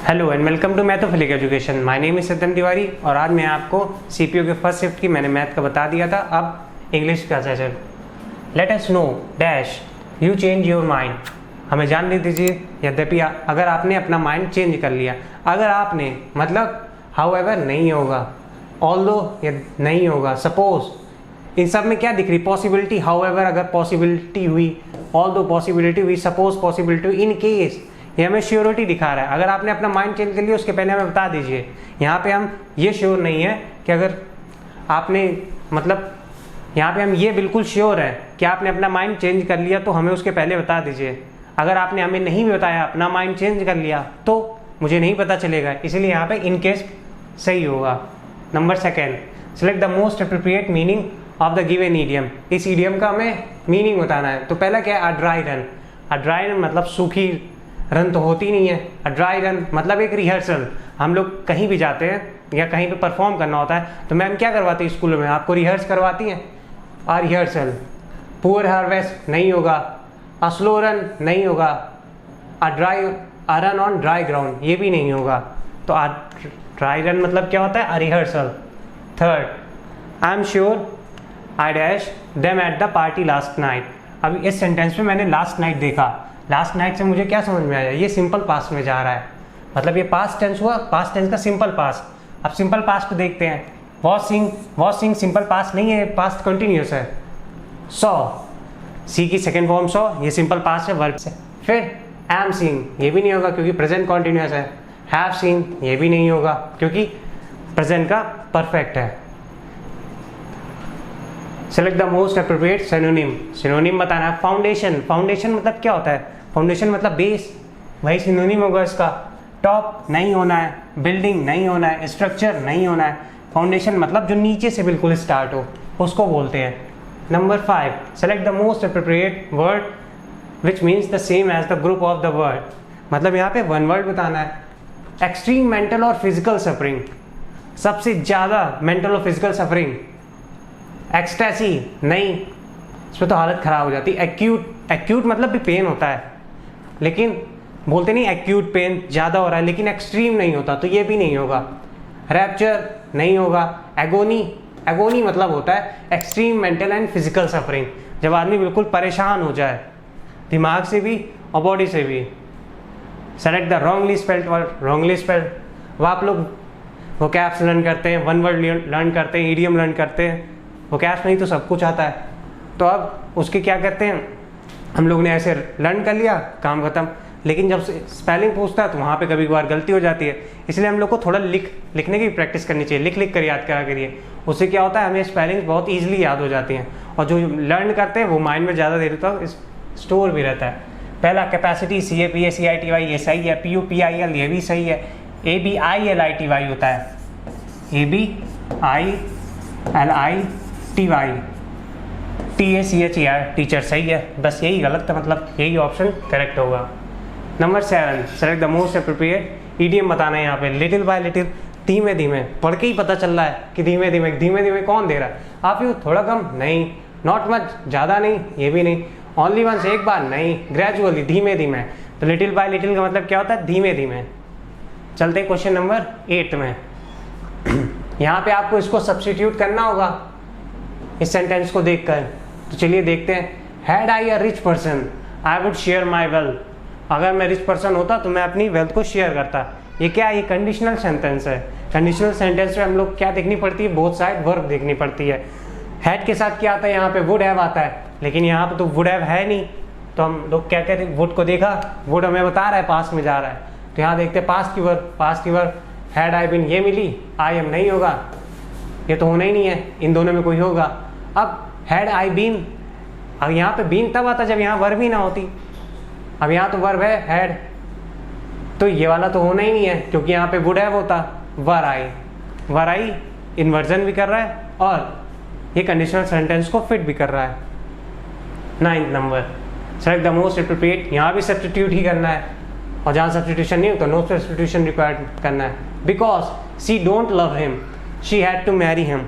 Hello and welcome to Mathophilic education. My name is Satyam Tiwari और आज मैं आपको सीपीयू के फर्स्ट शिफ्ट की मैंने मैथ का बता दिया था। अब इंग्लिश का session. Let us know dash you change your mind. हमें जानने दीजिए यद्यपि अगर आपने अपना माइंड चेंज कर लिया। अगर आपने मतलब हाउएवर नहीं होगा, ऑल्दो नहीं होगा, सपोज, इन सब में क्या दिख रही पॉसिबिलिटी। हाउएवर अगर पॉसिबिलिटी हुई, ऑल्दो पॉसिबिलिटी हुई, सपोज पॉसिबिलिटी हुई, इन केस ये हमें श्योरिटी दिखा रहा है। अगर आपने अपना माइंड चेंज कर लिया उसके पहले हमें बता दीजिए। यहाँ पे हम ये श्योर नहीं है कि अगर आपने मतलब यहाँ पे हम ये बिल्कुल श्योर है कि आपने अपना माइंड चेंज कर लिया तो हमें उसके पहले बता दीजिए। अगर आपने हमें नहीं भी बताया अपना माइंड चेंज कर लिया तो मुझे नहीं पता चलेगा, इसलिए यहाँ पे इन केस सही होगा। Number second, select the most appropriate meaning of the given idiom. इस ईडियम का हमें मीनिंग बताना है। तो पहला क्या है, a dry run. A dry run मतलब सूखी रन तो होती नहीं है। अ ड्राई रन मतलब एक रिहर्सल। हम लोग कहीं भी जाते हैं या कहीं पे परफॉर्म करना होता है तो मैम क्या करवाती है स्कूलों में, आपको रिहर्स करवाती हैं। आ रिहर्सल। पुअर हार्वेस्ट नहीं होगा, अ स्लो रन नहीं होगा, a run on dry ground ये भी नहीं होगा। तो अ ड्राई रन मतलब क्या होता है, a rehearsal. Third, I am sure I dash them at the party last night. अब इस सेंटेंस में मैंने लास्ट नाइट देखा। लास्ट नाइट से मुझे क्या समझ में आया, ये सिंपल पास्ट में जा रहा है, मतलब ये पास्ट टेंस हुआ, पास्ट टेंस का सिंपल पास्ट। अब सिंपल पास्ट देखते हैं। वॉशिंग सिंपल पास्ट नहीं है, पास्ट कंटिन्यूस है। सॉ, सी की सेकेंड फॉर्म सॉ, ये सिंपल पास्ट है वर्ब से। फिर एम सीइंग, ये भी नहीं होगा क्योंकि प्रेजेंट कॉन्टिन्यूस है। हैव सीन, ये भी नहीं होगा क्योंकि प्रेजेंट का परफेक्ट है। Select the most appropriate synonym. Synonym बताना है। फाउंडेशन, फाउंडेशन मतलब क्या होता है, फाउंडेशन मतलब बेस, वही सिनोनिम होगा इसका। टॉप नहीं होना है, बिल्डिंग नहीं होना है, स्ट्रक्चर नहीं होना है। फाउंडेशन मतलब जो नीचे से बिल्कुल स्टार्ट हो उसको बोलते हैं। Number 5, select the most appropriate word which means the same as the group of the word. मतलब यहाँ पे वन वर्ड बताना है। एक्सट्रीम मेंटल और फिजिकल सफरिंग, सबसे ज़्यादा मेंटल और फिजिकल सफरिंग। एक्सटेसी नहीं, इसमें तो हालत ख़राब हो जाती। एक्यूट, एक्यूट मतलब भी पेन होता है लेकिन बोलते नहीं एक्यूट पेन ज़्यादा हो रहा है, लेकिन एक्सट्रीम नहीं होता तो ये भी नहीं होगा। रैप्चर नहीं होगा। एगोनी, एगोनी मतलब होता है extreme mental and physical suffering, जब आदमी बिल्कुल परेशान हो जाए दिमाग से भी और बॉडी से भी। Select the wrongly spelled word. Wrongly spelled, वह आप लोग वोकैब्स लर्न करते हैं, वन वर्ड लर्न करते हैं, ईडियम लर्न करते हैं, वोकैब्स नहीं तो सब कुछ आता है। तो अब उसके क्या करते हैं, हम लोग ने ऐसे लर्न कर लिया, काम खत्म। लेकिन जब स्पेलिंग पूछता है तो वहाँ पे कभी कभार गलती हो जाती है, इसलिए हम लोग को थोड़ा लिखने की प्रैक्टिस करनी चाहिए। लिख कर याद करा करिए, उससे क्या होता है हमें स्पेलिंग बहुत ईजिली याद हो जाती हैं और जो लर्न करते हैं वो माइंड में ज़्यादा देर तक स्टोर भी रहता है। पहला कैपेसिटी, CAPACITY ये सही है। PUPIL ये भी सही है। ABILITY होता है, ABILITY। TACHER टीचर सही है, बस यही गलत था, मतलब यही ऑप्शन करेक्ट होगा। Number 7, select the most appropriate idiom बताना है यहाँ पे। लिटिल बाय लिटिल, धीमे धीमे, पढ़ के ही पता चल रहा है कि धीमे धीमे, धीमे धीमे कौन दे रहा है। आप यू थोड़ा कम नहीं, नॉट मच ज़्यादा नहीं, ये भी नहीं, ओनली वंस एक बार नहीं, ग्रेजुअली धीमे धीमे। तो लिटिल बाय लिटिल का मतलब क्या होता है, धीमे धीमे। चलते क्वेश्चन नंबर 8 में। यहाँ पे आपको इसको सब्स्टिट्यूट करना होगा इस सेंटेंस को देखकर। तो चलिए देखते हैं। Had I a rich person I would share my wealth. अगर मैं रिच पर्सन होता तो मैं अपनी वेल्थ को शेयर करता। ये क्या है, ये कंडीशनल सेंटेंस है। कंडीशनल सेंटेंस में हम लोग क्या देखनी पड़ती है, बोथ साइड वर्ब देखनी पड़ती है। हैड के साथ क्या आता है, यहाँ पे वुड हैव आता है, लेकिन यहाँ पे तो वुड हैव है नहीं, तो हम लोग क्या कहते हैं, वुड को देखा, वुड हमें बता रहा है पास्ट में जा रहा है, तो यहाँ देखते हैं पास्ट की वर्ब। पास्ट की वर्ब हैड आई बीन, ये मिली, आई एम नहीं होगा, ये तो होना ही नहीं है, इन दोनों में कोई होगा। अब हैड आई बीन, अब यहाँ पे बीन तब आता जब यहाँ वर्ब ही ना होती। अब यहाँ तो वर्ब है हैड, तो ये वाला तो होना ही नहीं है क्योंकि यहाँ पे वुड हैव होता। वर आई इन्वर्जन भी कर रहा है और ये कंडीशनल सेंटेंस को फिट भी कर रहा है। 9th number, select the most appropriate. यहाँ भी सब्स्टिट्यूट ही करना है और जहाँ सब्स्टिट्यूशन नहीं होता नो सब्स्टिट्यूशन रिक्वायर्ड करना है। Because she don't love him she had to marry him.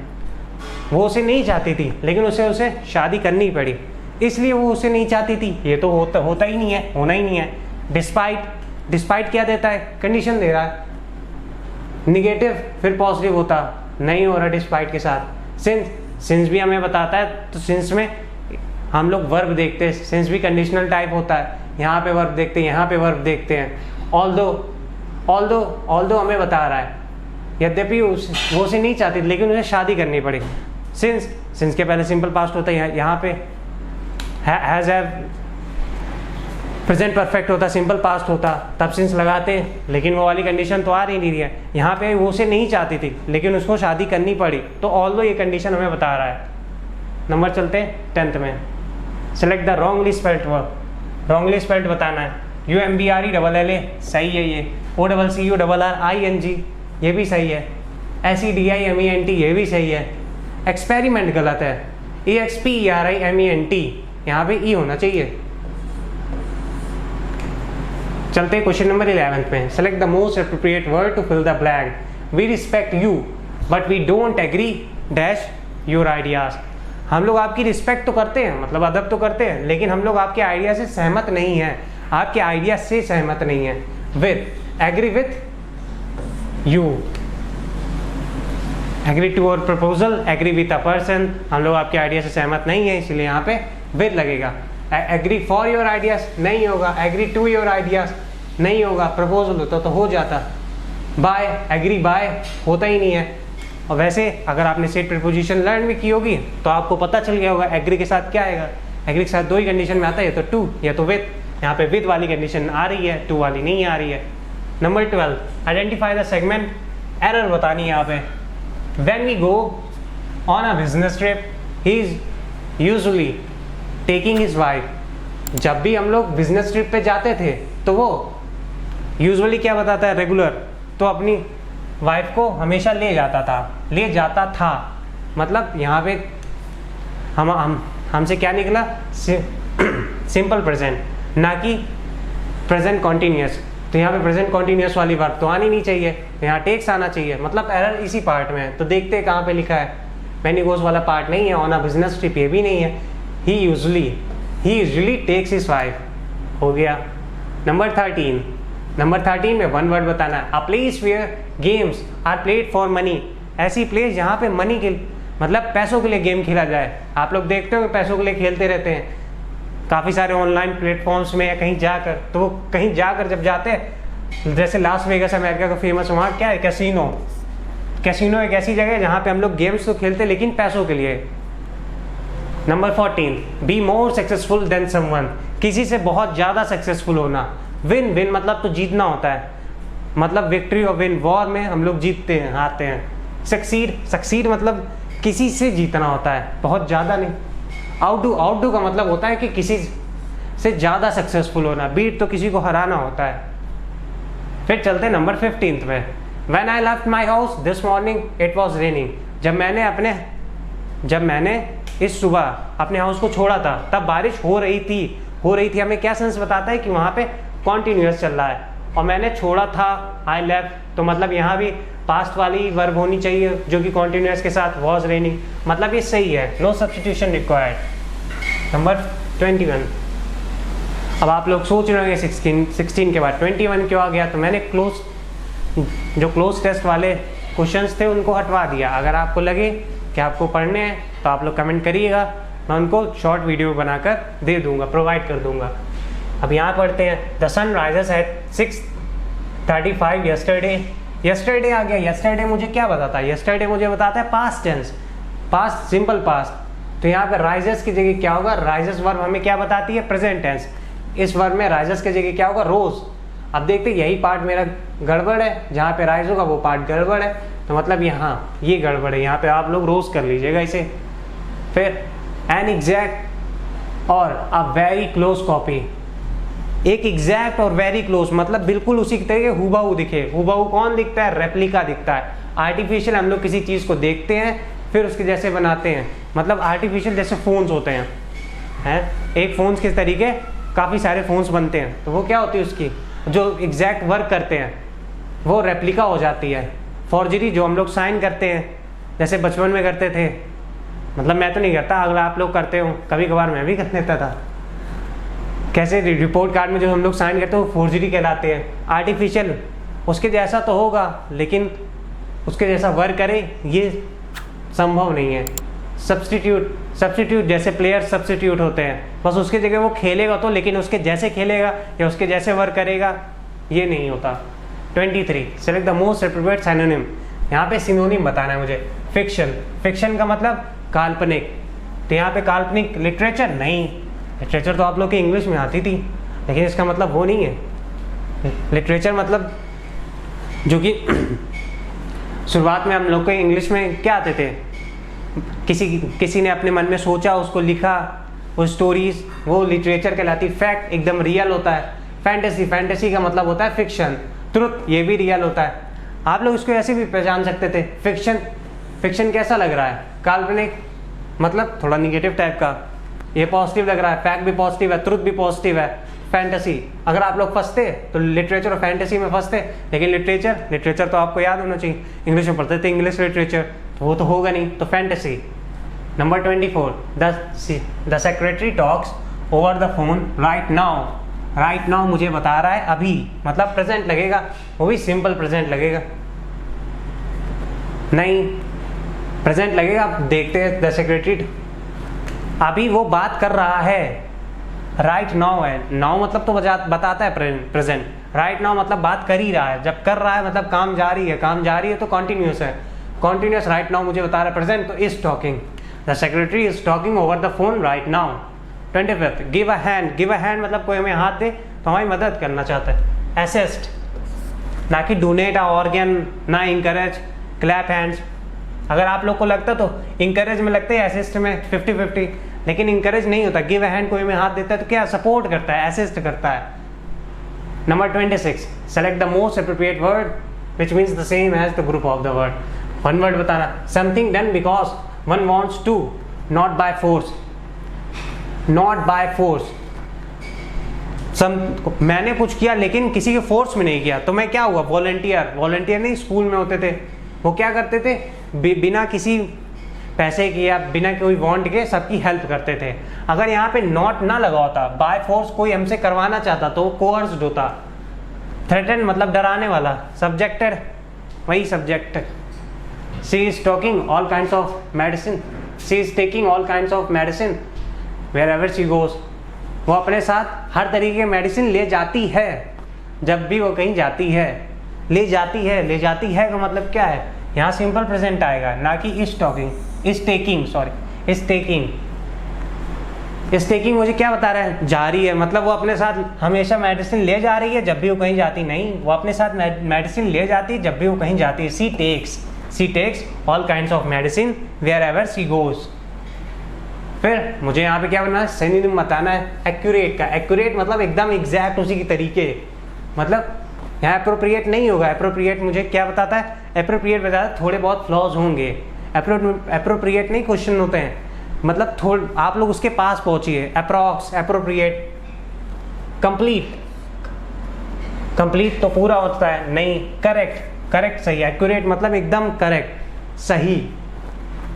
वो उसे नहीं चाहती थी लेकिन उसे शादी करनी पड़ी, इसलिए वो उसे नहीं चाहती थी। ये तो होता ही नहीं है, होना ही नहीं है। डिस्पाइट डिस्पाइट क्या देता है, कंडीशन दे रहा है, निगेटिव फिर पॉजिटिव होता, नहीं हो रहा डिस्पाइट के साथ। सिंस भी हमें बताता है, तो सिंस में हम लोग वर्ब देखते हैं, सिंस भी कंडीशनल टाइप होता है, यहाँ पे वर्ब देखते हैं, यहाँ पे वर्ब देखते हैं। ऑल्दो हमें बता रहा है, यद्यपि वो उसे नहीं चाहती लेकिन उसे शादी करनी पड़ी। सिंस के पहले सिंपल पास्ट होता है, यहाँ पे हैज़ हैव प्रेजेंट परफेक्ट होता, सिंपल पास्ट होता, तब सिंस लगाते हैं, लेकिन वो वाली कंडीशन तो आ नहीं रही है। यहाँ पे वो उसे नहीं चाहती थी लेकिन उसको शादी करनी पड़ी, तो ऑल्दो ये कंडीशन हमें बता रहा है। नंबर चलते हैं 10th में। Select the wrongly spelled verb, wrongly spelled बताना है। UMBRELLA सही है, ये OCCURRING ये भी सही है, SEDIMENT ये भी सही है। एक्सपेरिमेंट गलत है, EXPERIMENT यहाँ पे ई होना चाहिए। चलते हैं क्वेश्चन नंबर 11 में। Select the most appropriate word to fill the blank. We respect you but we don't agree dash your ideas. हम लोग आपकी रिस्पेक्ट तो करते हैं, मतलब अदब तो करते हैं, लेकिन हम लोग आपके आइडिया से सहमत नहीं हैं, आपके आइडिया से सहमत नहीं है। With, agree with you, agree to your proposal, agree with a person. हम लोग आपके आइडिया से सहमत नहीं है, इसलिए यहाँ पे विद लगेगा। एग्री फॉर योर आइडियाज नहीं होगा, एग्री टू योर आइडियाज नहीं होगा, प्रपोजल होता तो हो जाता। बाय, एग्री बाय होता ही नहीं है। और वैसे अगर आपने सेट प्रीपोजिशन लर्न भी की होगी तो आपको पता चल गया होगा एग्री के साथ क्या आएगा। एग्री के साथ दो ही कंडीशन में आता है, या तो टू या तो विद। यहाँ पे विद वाली कंडीशन आ रही है, टू वाली नहीं आ रही है। Number 12, identify the segment. Error बतानी है यहाँ पे। When we go on a business trip he is usually taking his wife. जब भी हम लोग बिजनेस ट्रिप पे जाते थे तो वो यूजुअली क्या बताता है, रेगुलर, तो अपनी वाइफ को हमेशा ले जाता था। मतलब यहाँ पे हमसे क्या निकला, सिंपल प्रेजेंट, ना कि प्रेजेंट कॉन्टिन्यूस। तो यहाँ पे प्रेजेंट कॉन्टिन्यूस वाली वर्ब तो आनी नहीं चाहिए, यहाँ टेक्स आना चाहिए। मतलब एरर इसी पार्ट में है। तो देखते हैं कहाँ पे लिखा है। व्हेन ही गोज वाला पार्ट नहीं है, ऑन अ बिजनेस ट्रिप ये भी नहीं है। He usually takes his wife हो गया। नंबर 13 में वन वर्ड बताना है। A place where games are played for money. ऐसी प्लेस जहाँ पे मनी के मतलब पैसों के लिए गेम खेला जाए। आप लोग देखते हो पैसों के लिए खेलते रहते हैं काफ़ी सारे ऑनलाइन प्लेटफॉर्म्स में या कहीं जाकर। तो वो कहीं जाकर जब जाते हैं, जैसे लास वेगास अमेरिका का फेमस, वहाँ क्या है, कैसीनो एक ऐसी जगह है जहाँ पे हम लोग गेम्स तो खेलते हैं लेकिन पैसों के लिए। Number 14, be more successful than someone. किसी से बहुत ज़्यादा सक्सेसफुल होना। विन मतलब तो जीतना होता है, मतलब विक्ट्री और विन। वॉर में हम लोग जीतते हैं, हारते हैं। सक्सीड मतलब किसी से जीतना होता है, बहुत ज़्यादा नहीं। आउटडू का मतलब होता है कि किसी से ज़्यादा सक्सेसफुल होना। बीट तो किसी को हराना होता है। फिर चलते हैं नंबर 15 में। When I left my house this morning it was raining. जब मैंने इस सुबह अपने हाउस को छोड़ा था तब बारिश हो रही थी। हमें क्या सेंस बताता है कि वहाँ पे कॉन्टिन्यूअस चल रहा है। और मैंने छोड़ा था, आई लेफ्ट, तो मतलब यहाँ भी पास्ट वाली वर्ब होनी चाहिए जो कि कॉन्टिन्यूअस के साथ वॉज रेनिंग। मतलब ये सही है, नो सब्स्टिट्यूशन रिक्वायर्ड। नंबर 21। अब आप लोग सोच रहे होंगे 16 के बाद 21 क्यों आ गया। तो मैंने क्लोज टेस्ट वाले क्वेश्चंस थे उनको हटवा दिया। अगर आपको लगे कि आपको पढ़ने हैं तो आप लोग कमेंट करिएगा, मैं उनको शॉर्ट वीडियो बनाकर दे दूंगा, प्रोवाइड कर दूंगा। अब यहाँ पढ़ते हैं। The sun rises at 6:35 yesterday आ गया। यस्टरडे मुझे क्या बताता है, यस्टरडे मुझे बताता है past tense, past simple past. तो यहाँ पर राइजेस की जगह क्या होगा, राइजेस वर्ब हमें क्या बताती है, प्रेजेंट टेंस। इस वर्ब में राइजेस की जगह क्या होगा, रोज। अब देखते यही पार्ट मेरा गड़बड़ है, जहाँ पे राइज होगा वो पार्ट गड़बड़ है। तो मतलब यहाँ ये गड़बड़ है, यहाँ पे आप लोग रोज कर लीजिएगा इसे। फिर एन एग्जैक्ट और अ वेरी क्लोज कॉपी। एक एग्जैक्ट और वेरी क्लोज मतलब बिल्कुल उसी तरीके हुबहू दिखे। हुबहू कौन दिखता है, रेप्लिका दिखता है। आर्टिफिशियल हम लोग किसी चीज़ को देखते हैं फिर उसके जैसे बनाते हैं। मतलब आर्टिफिशियल जैसे फ़ोन्स होते हैं, एक फ़ोन्स के तरीके काफ़ी सारे फ़ोन्स बनते हैं। तो वो क्या होती है, उसकी जो एग्जैक्ट वर्क करते हैं वो रेप्लिका हो जाती है। फॉर्जरी जो हम लोग साइन करते हैं, जैसे बचपन में करते थे, मतलब मैं तो नहीं करता, अगर आप लोग करते हो, कभी कभार मैं भी कर लेता था। कैसे रिपोर्ट कार्ड में जो हम लोग साइन करते हैं वो फोर्जरी कहलाते हैं। आर्टिफिशियल उसके जैसा तो होगा लेकिन उसके जैसा वर्क करे ये संभव नहीं है। सब्स्टिट्यूट जैसे प्लेयर सब्स्टिट्यूट होते हैं, बस उसके जगह वो खेलेगा तो, लेकिन उसके जैसे खेलेगा या उसके जैसे वर्क करेगा ये नहीं होता। 23 select the most appropriate synonym. यहाँ पे सिनोनिम बताना है मुझे। फिक्शन का मतलब काल्पनिक, तो यहाँ पे काल्पनिक लिटरेचर नहीं, लिटरेचर तो आप लोग के इंग्लिश में आती थी लेकिन इसका मतलब वो नहीं है। लिटरेचर मतलब जो कि शुरुआत में हम लोग को इंग्लिश में क्या आते थे, किसी ने अपने मन में सोचा उसको लिखा, वो स्टोरीज वो लिटरेचर कहलाती। फैक्ट एकदम रियल होता है। फैंटेसी का मतलब होता है फिक्शन। ट्रुथ ये भी रियल होता है। आप लोग इसको ऐसे भी पहचान सकते थे। फिक्शन कैसा लग रहा है, काल्पनिक मतलब थोड़ा निगेटिव टाइप का, ये पॉजिटिव लग रहा है। फैक्ट भी पॉजिटिव है, ट्रुथ भी पॉजिटिव है। फैंटेसी अगर आप लोग फंसते तो लिटरेचर और फैंटेसी में फंसते, लेकिन लिटरेचर तो आपको याद होना चाहिए, इंग्लिश में पढ़ते थे इंग्लिश लिटरेचर, तो वो तो होगा नहीं, तो fantasy. Number 24 the secretary talks over the phone right now. Right now मुझे बता रहा है अभी, मतलब प्रेजेंट लगेगा, वो भी सिंपल प्रेजेंट लगेगा, नहीं प्रेजेंट लगेगा। आप देखते हैं द सेक्रेटरी अभी वो बात कर रहा है, राइट नाउ है, नाउ मतलब तो बताता है प्रेजेंट, राइट नाउ मतलब बात कर ही रहा है, जब कर रहा है मतलब काम जारी है तो कॉन्टिन्यूस है, कॉन्टिन्यूस। राइट नाउ मुझे बता रहा है प्रेजेंट, तो is talking, the secretary is talking over the phone right now. 25 give a hand मतलब कोई हमें हाथ दे तो हमारी मदद करना चाहता है। असिस्ट ना कि डोनेट अ ऑर्गन, ना इंकरेज, क्लैप हैंड्स। अगर आप लोग को लगता तो इंकरेज में लगता है, असिस्ट में 50-50, लेकिन इंकरेज नहीं होता। गिव अ हैंड कोई में हाथ देता है तो क्या सपोर्ट करता है, असिस्ट करता है। Number 26 select the most appropriate word which means the same as the group of the word. One word बताना, something done because one wants to, not by force. Not by force मैंने कुछ किया लेकिन किसी के force में नहीं किया, तो मैं क्या हुआ, वॉलंटियर नहीं स्कूल में होते थे, वो क्या करते थे, बिना किसी पैसे के या बिना कोई वांट के सबकी हेल्प करते थे। अगर यहाँ पे नॉट ना लगा होता, बाय फोर्स कोई हमसे करवाना चाहता तो कोअर्स्ड होता। थ्रेटन मतलब डराने वाला, सब्जेक्टेड वही subject. She is talking all kinds of medicine, she is taking all kinds of medicine wherever she goes. वो अपने साथ हर तरीके की मेडिसिन ले जाती है जब भी वो कहीं जाती है। ले जाती है का मतलब क्या है, यहाँ सिंपल प्रेजेंट आएगा, ना कि इज टॉकिंग। इज टेकिंग मुझे क्या बता रहा है, जा रही है, मतलब वो अपने साथ हमेशा मेडिसिन ले जा रही है जब भी वो कहीं जाती, नहीं, वो अपने साथ मेडिसिन ले जाती है जब भी वो कहीं जाती है। She takes all kinds of medicine wherever she goes. फिर मुझे यहाँ पे क्या बनाना है, सिनोनिम बताना है एक्यूरेट का। एक्यूरेट मतलब एकदम एग्जैक्ट उसी की तरीके, मतलब यहाँ अप्रोप्रिएट नहीं होगा। अप्रोप्रिएट मुझे क्या बताता है, अप्रोप्रिएट बताता है थोड़े बहुत फ्लॉज होंगे। अप्रोप्रिएट नहीं क्वेश्चन होते हैं, मतलब आप लोग उसके पास पहुंचिए। अप्रॉक्स, अप्रोप्रिएट, कंप्लीट तो पूरा होता है, नहीं, करेक्ट सही। एक्यूरेट मतलब एकदम करेक्ट सही।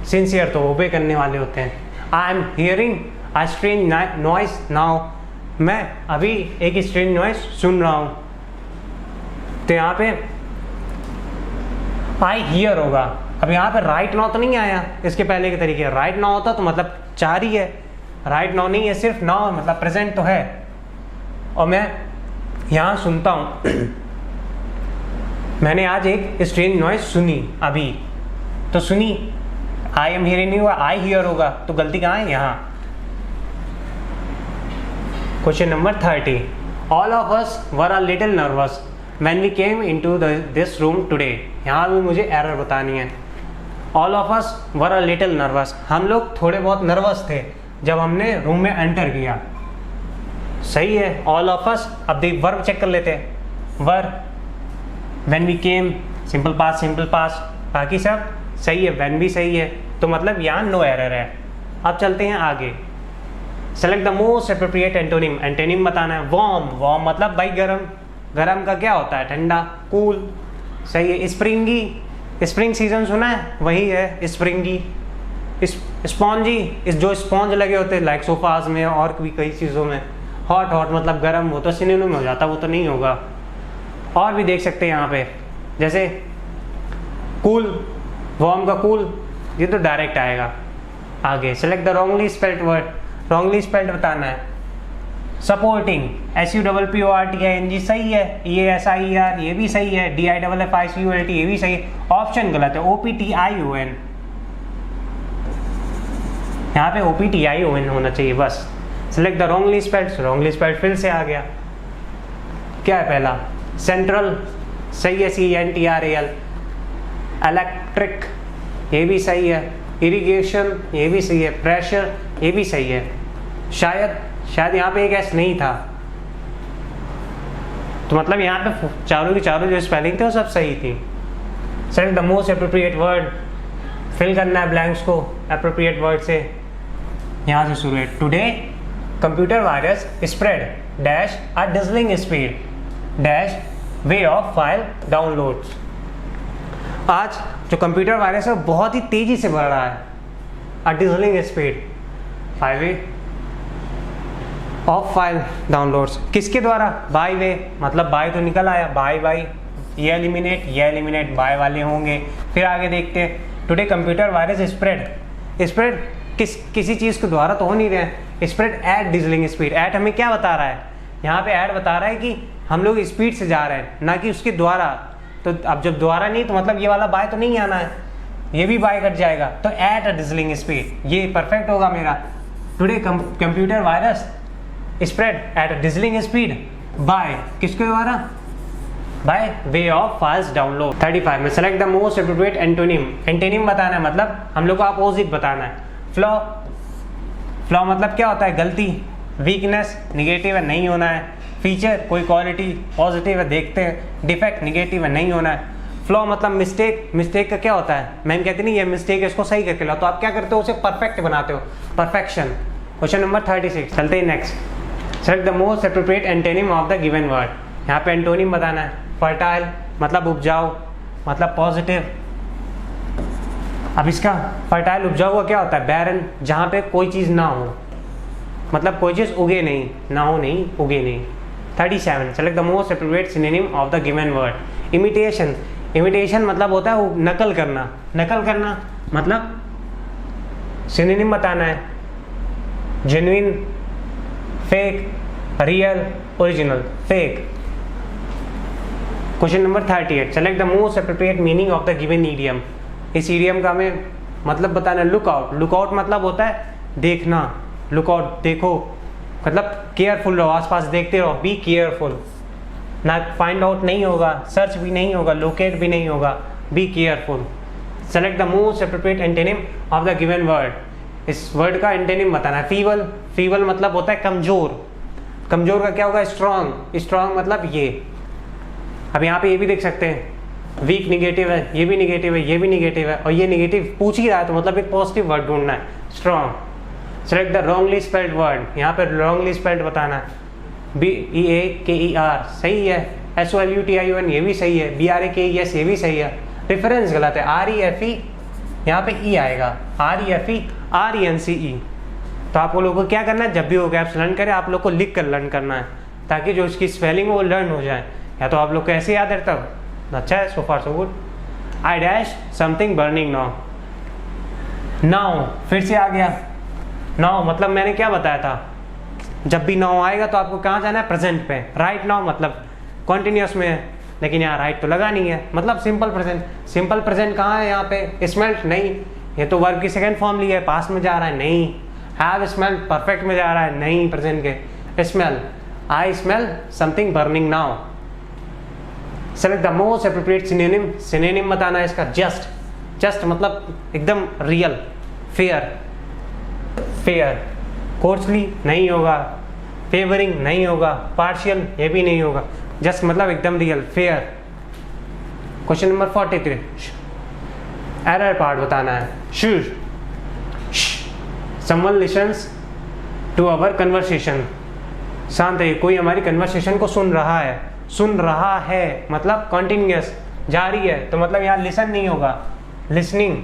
सिंसियर तो ओबे करने वाले होते हैं। I am hearing a strange noise now, मैं अभी एक स्ट्रेंज नॉइस सुन रहा हूँ, तो यहाँ पे आई हियर होगा। अब यहाँ पे राइट नाउ तो नहीं आया इसके पहले के तरीके, राइट नाउ होता तो मतलब चार ही है, राइट नाउ नहीं है, सिर्फ नाउ है, मतलब प्रेजेंट तो है, और मैं यहाँ सुनता हूँ। मैंने आज एक स्ट्रेंज नॉइस सुनी अभी, तो सुनी, आई एम हियरिंग नहीं हुआ, आई हियर होगा, तो गलती कहाँ है, यहाँ। Question number 30 all of us were a little nervous when we came into this room today। यहाँ भी मुझे एरर बतानी है। all of us were a little nervous, हम लोग थोड़े बहुत नर्वस थे जब हमने रूम में एंटर किया। सही है all of us। अब देख वर्ब चेक कर लेते हैं। वर, when we came simple past, बाकी सब सही है, when भी सही है, तो मतलब यहाँ नो एरर है। अब चलते हैं आगे। Select the most appropriate antonym. Antonym बताना है। वार्म मतलब भाई गरम का क्या होता है, ठंडा, कूल, सही है। स्प्रिंग सीजन सुना है, वही है स्प्रिंगी। स्पॉन्जी जो स्पॉन्ज लगे होते हैं लाइक सोफाज में और भी कई चीज़ों में, हॉट हॉट मतलब गर्म, वो तो सिनोनिम में हो जाता, वो तो नहीं होगा। और भी देख सकते हैं यहाँ पे, जैसे कूल, वार्म का कूल, ये तो डायरेक्ट आएगा आगे। Select the wrongly spelled word, wrongly spelled बताना है। सपोर्टिंग, SUPPORTING सही है, EASIER ये भी सही है, DIFFICULT ये भी सही है। ऑप्शन गलत है, OPTION, यहाँ पे OPTION होना चाहिए बस। Select the wrongly spelled, wrongly spelled फिर से आ गया। क्या है पहला? सेंट्रल सही है, CENTRAL। इलेक्ट्रिक ये भी सही है, इरिगेशन ये भी सही है, प्रेशर ये भी सही है। शायद यहाँ पे एक एस नहीं था, तो मतलब यहाँ पे चारों की चारों जो स्पेलिंग थे वो सब सही थी। Select the most appropriate word, fill करना है ब्लैंक्स को एप्रोप्रिएट वर्ड से। यहाँ से शुरू है। Today computer virus spread dash a dazzling speed dash way of file downloads. आज जो कंप्यूटर वायरस है बहुत ही तेजी से बढ़ रहा है। A dazzling speed, way of file downloads, किसके द्वारा? बाय वे, मतलब बाय तो निकल आया, बाय ये एलिमिनेट बाय वाले होंगे। फिर आगे देखते हैं, टुडे कंप्यूटर वायरस स्प्रेड किसी चीज़ के द्वारा तो हो नहीं रहे, spread at dazzling speed. At हमें क्या बता रहा है? यहाँ पे एट बता रहा है कि हम लोग स्पीड से जा रहे हैं, ना कि उसके द्वारा। तो अब जब द्वारा नहीं तो मतलब ये वाला बाय तो नहीं आना है, ये भी बाय कट जाएगा, तो एट अ डिजलिंग स्पीड ये परफेक्ट होगा मेरा। Today computer virus spread at a dazzling speed bye किसके द्वारा? By way of files download. 35 में select the most appropriate antonym. Antonym बताना है, मतलब हम लोग को अपोजिट बताना है। फ्लॉ मतलब क्या होता है? गलती। वीकनेस निगेटिव है, नहीं होना है। फीचर कोई क्वालिटी पॉजिटिव है, देखते हैं। डिफेक्ट निगेटिव है, नहीं होना है। फ्लॉ मतलब मिस्टेक का क्या होता है? मैम कहती नहीं ये मिस्टेक है, इसको सही करके लाओ, तो आप क्या करते हो? उसे परफेक्ट बनाते हो, परफेक्शन। क्वेश्चन नंबर 36, चलते हैं next. Select the most appropriate antonym of the given word. यहाँ पे एंटोनिम बताना है। फर्टाइल मतलब उपजाऊ, मतलब पॉजिटिव। अब इसका फर्टाइल उपजाऊ का क्या होता है? बैरन, जहाँ पे कोई चीज़ ना हो, मतलब कोई चीज़ उगे नहीं, ना हो नहीं, उगे नहीं। 37 select the most appropriate synonym of the given word. Imitation मतलब होता है वो नकल करना मतलब सिनोनिम बताना है। Genuine, fake, real, original. Fake. Question number 38 select the most appropriate meaning of the given idiom. इस ईडियम का हमें मतलब बताना है। लुकआउट मतलब होता है देखना, लुकआउट देखो, मतलब केयरफुल रहो, आसपास देखते रहो, बी केयरफुल। ना फाइंड आउट नहीं होगा, सर्च भी नहीं होगा, लोकेट भी नहीं होगा, be careful. Select the most appropriate antonym of the given word. इस वर्ड का एंटोनिम बताना है। फीबल मतलब होता है कमजोर का क्या होगा? स्ट्रॉन्ग मतलब ये। अब यहाँ पे ये भी देख सकते हैं, वीक निगेटिव है, ये भी निगेटिव है, ये भी निगेटिव है, और ये निगेटिव पूछ ही रहा है, तो मतलब एक पॉजिटिव वर्ड ढूंढना है, strong. Select the wrongly spelled word. यहाँ पे रॉन्गली स्पेल्ड बताना है। BEAKER सही है, SOLUTION ये भी सही है, BRAKES ये भी सही है। रेफरेंस गलत है, REFE यहाँ पे E आएगा, REFE RENCE। तो आप लोगों को क्या करना है? जब भी वो गैप्स लर्न करें, आप लोग को लिख कर लर्न करना है, ताकि जो उसकी स्पेलिंग वो लर्न हो जाए। या तो आप लोग को ऐसे याद रहता है, अच्छा है, so far so good. I dash something burning now फिर से आ गया। नाउ मतलब मैंने क्या बताया था? जब भी नाउ आएगा तो आपको कहाँ जाना है? प्रेजेंट पे। राइट नाउ मतलब कॉन्टिन्यूस में है, लेकिन यहाँ राइट तो लगा नहीं है, मतलब सिंपल प्रेजेंट कहाँ है? यहाँ पे स्मेल्ट नहीं, ये तो वर्ब की सेकेंड फॉर्म ली है, पास्ट में जा रहा है, नहीं। हैव स्मेल्ट परफेक्ट में जा रहा है, नहीं, प्रेजेंट के। Smell, I smell something burning now. Select the most appropriate synonym बताना है इसका। जस्ट मतलब एकदम रियल। फेयर कोर्सली नहीं होगा, फेवरिंग नहीं होगा, पार्शियल ये भी नहीं होगा, जस्ट मतलब एकदम real, fair. Question number 43 error part बताना है। Someone listens to our conversation. शांत है, कोई हमारी कन्वर्सेशन को सुन रहा है मतलब कॉन्टिन्यूस जारी है, तो मतलब यहाँ लिसन नहीं होगा, लिसनिंग।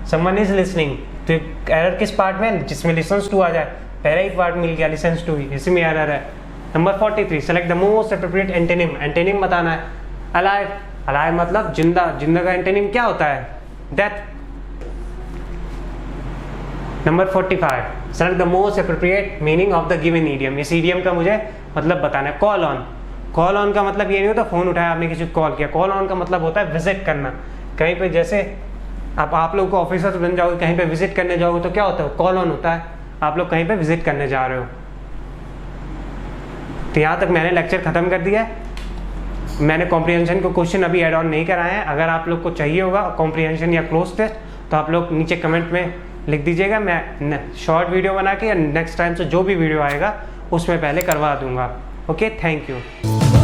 समवन इज लिसनिंग, तो एरर किस पार्ट में? जिसमें लिसन्स टू आ जाए, पहला ही पार्ट मिल गया, लिसन्स टू, इसी में एरर है। Number 43, select the most appropriate antonym, antonym बताना है। अलाइव, अलाइव मतलब जिंदा, जिंदा का एंटोनिम क्या होता है? Death. Number 45, select the most appropriate meaning of the given idiom, इस ईडियम का मुझे मतलब बताना है। कॉल ऑन, कॉल ऑन का मतलब ये नहीं होता फ़ोन उठाया आपने किसी को कॉल किया, कॉल ऑन का मतलब होता है विजिट करना। कहीं पे जैसे आप लोग को ऑफिसर बन जाओगे, कहीं पे विजिट करने जाओगे तो क्या होता है? कॉल ऑन होता है, आप लोग कहीं पे विजिट करने जा रहे हो। तो यहाँ तक मैंने लेक्चर ख़त्म कर दिया है। मैंने कॉम्प्रिहेंशन को क्वेश्चन अभी ऐड ऑन नहीं कराए हैं। अगर आप लोग को चाहिए होगा कॉम्प्रिहेंशन या क्लोज टेस्ट तो आप लोग नीचे कमेंट में लिख दीजिएगा, मैं शॉर्ट वीडियो बना के या नेक्स्ट टाइम से जो भी वीडियो आएगा उसमें पहले करवा दूंगा। Okay, thank you.